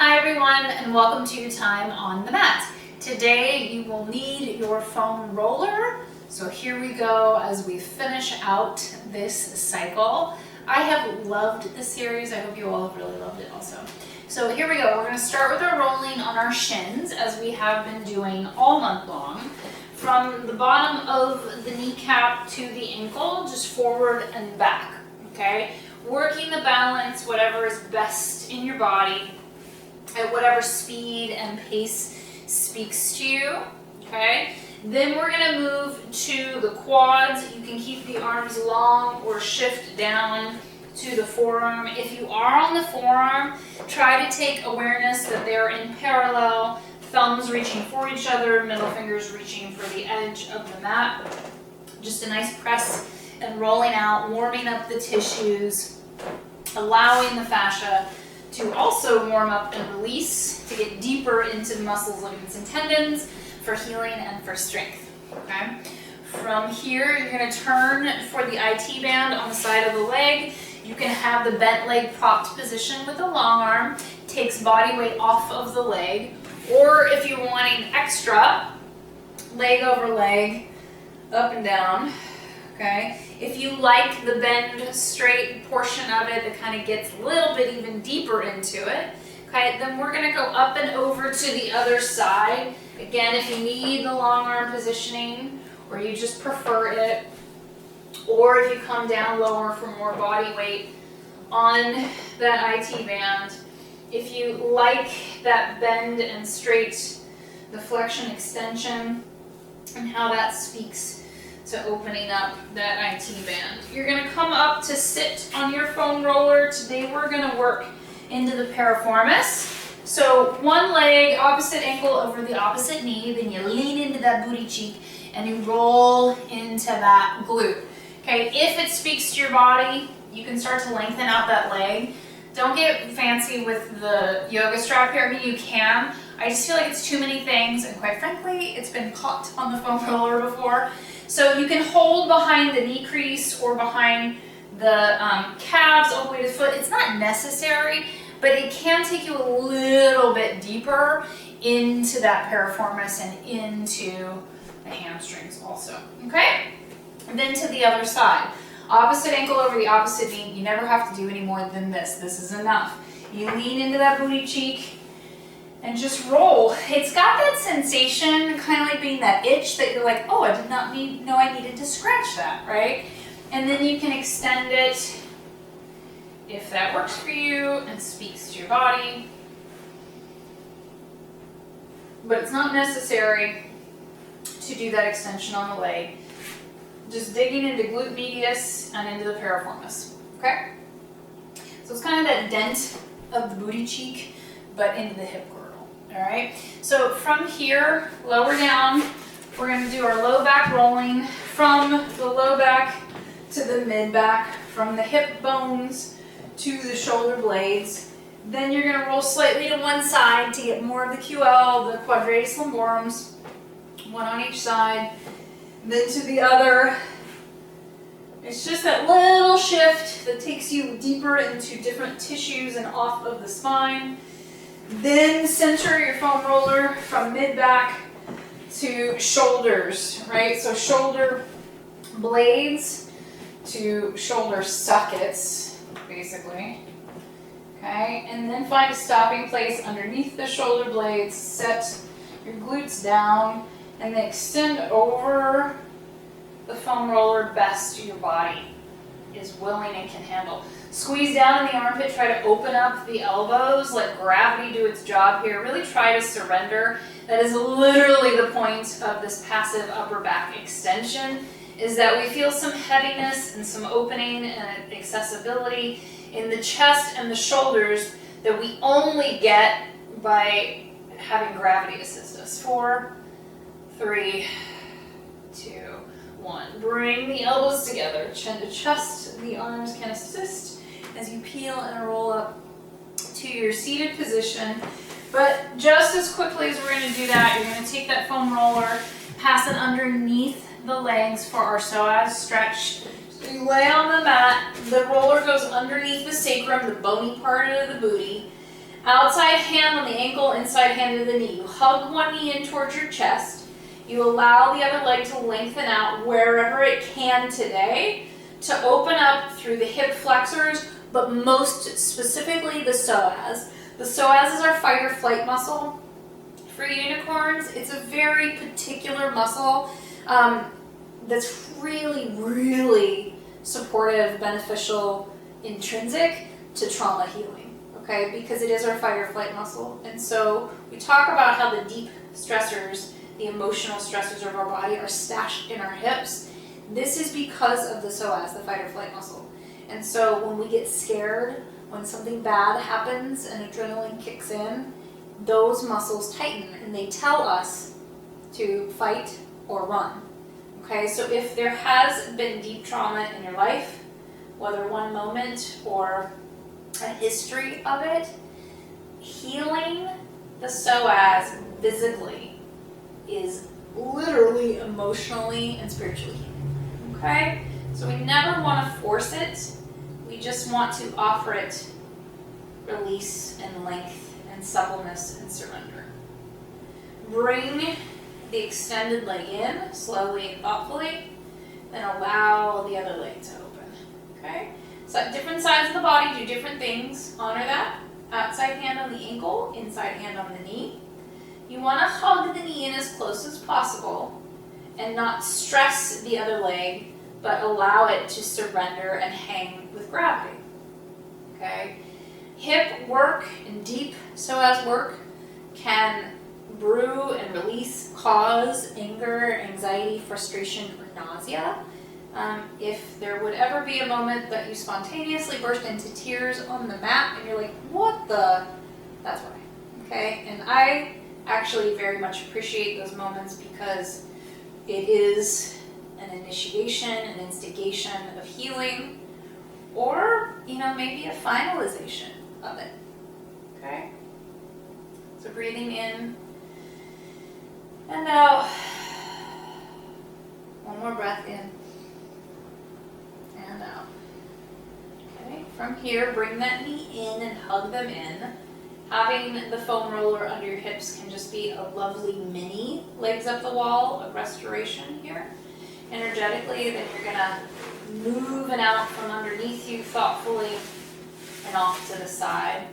Hi everyone, and welcome to Time on the Mat. Today you will need your foam roller. So here we go as we finish out this cycle. I have loved this series. I hope you all have really loved it also. So here we go. We're going to start with our rolling on our shins as we have been doing all month long. From the bottom of the kneecap to the ankle, just forward and back, okay? Working the balance, whatever is best in your body, at whatever speed and pace speaks to you, okay? Then we're gonna move to the quads. You can keep the arms long or shift down to the forearm. If you are on the forearm, try to take awareness that they're in parallel, thumbs reaching for each other, middle fingers reaching for the edge of the mat. Just a nice press and rolling out, warming up the tissues, allowing the fascia to also warm up and release, to get deeper into the muscles, ligaments, and tendons for healing and for strength, okay? From here, you're gonna turn for the IT band on the side of the leg. You can have the bent leg propped position with the long arm, takes body weight off of the leg, or if you're wanting extra, leg over leg, up and down, okay? If you like the bend straight portion of it that kind of gets a little bit even deeper into it, okay, then we're gonna go up and over to the other side. Again, if you need the long arm positioning or you just prefer it, or if you come down lower for more body weight on that IT band, if you like that bend and straight, the flexion extension and how that speaks to opening up that IT band. You're gonna come up to sit on your foam roller. Today we're gonna work into the piriformis. So one leg, opposite ankle over the opposite knee, then you lean into that booty cheek and you roll into that glute. Okay, if it speaks to your body, you can start to lengthen out that leg. Don't get fancy with the yoga strap here. I mean, you can. I just feel like it's too many things, and quite frankly, it's been caught on the foam roller before. So you can hold behind the knee crease or behind the calves all the way to the foot. It's not necessary, but it can take you a little bit deeper into that piriformis and into the hamstrings also, okay? And then to the other side. Opposite ankle over the opposite knee. You never have to do any more than this. This is enough. You lean into that booty cheek and just roll. It's got that sensation, kind of like being that itch that you're like, oh, I did not know I needed to scratch that, right? And then you can extend it if that works for you and speaks to your body. But it's not necessary to do that extension on the leg. Just digging into glute medius and into the piriformis, okay? So it's kind of that dent of the booty cheek, but into the hip girdle, all right? So from here, lower down, we're gonna do our low back rolling from the low back to the mid back, from the hip bones to the shoulder blades. Then you're gonna roll slightly to one side to get more of the QL, the quadratus lumborums, one on each side. Then to the other. It's just that little shift that takes you deeper into different tissues and off of the spine. Then center your foam roller from mid-back to shoulders, right? So shoulder blades to shoulder sockets, basically. Okay, and then find a stopping place underneath the shoulder blades, set your glutes down, and then extend over the foam roller best your body is willing and can handle. Squeeze down in the armpit, try to open up the elbows, let gravity do its job here. Really try to surrender. That is literally the point of this passive upper back extension, is that we feel some heaviness and some opening and accessibility in the chest and the shoulders that we only get by having gravity assist us. 4, 3, 2, 1. Bring the elbows together, chin to chest. The arms can assist as you peel and roll up to your seated position. But just as quickly as we're going to do that, you're going to take that foam roller, pass it underneath the legs for our psoas stretch. So you lay on the mat, the roller goes underneath the sacrum, the bony part of the booty, Outside hand on the ankle, inside hand to the knee. You hug one knee in towards your chest. You allow the other leg to lengthen out wherever it can today to open up through the hip flexors, but most specifically the psoas. The psoas is our fight or flight muscle. For unicorns, it's a very particular muscle that's really, really supportive, beneficial, intrinsic to trauma healing, okay? Because it is our fight or flight muscle. And so we talk about how the deep stressors, the emotional stressors of our body are stashed in our hips. This is because of the psoas, the fight or flight muscle. And so when we get scared, when something bad happens and adrenaline kicks in, those muscles tighten and they tell us to fight or run. Okay, so if there has been deep trauma in your life, whether one moment or a history of it, healing the psoas physically is literally emotionally and spiritually healing. Okay, so we never want to force it. We just want to offer it release and length and suppleness and surrender. Bring the extended leg in, slowly and thoughtfully, then allow the other leg to open, okay? So at different sides of the body, do different things. Honor that. Outside hand on the ankle, inside hand on the knee. You want to hug the knee in as close as possible and not stress the other leg, but allow it to surrender and hang with gravity, okay? Hip work and deep psoas work can brew and release, cause anger, anxiety, frustration, or nausea. If there would ever be a moment that you spontaneously burst into tears on the mat and you're like, what the? That's why, okay? And I actually very much appreciate those moments because it is an initiation, an instigation of healing, or, maybe a finalization of it, okay? So breathing in and out. One more breath in and out. Okay, from here, bring that knee in and hug them in. Having the foam roller under your hips can just be a lovely mini legs up the wall of restoration here. Energetically, then you're gonna move it out from underneath you thoughtfully and off to the side.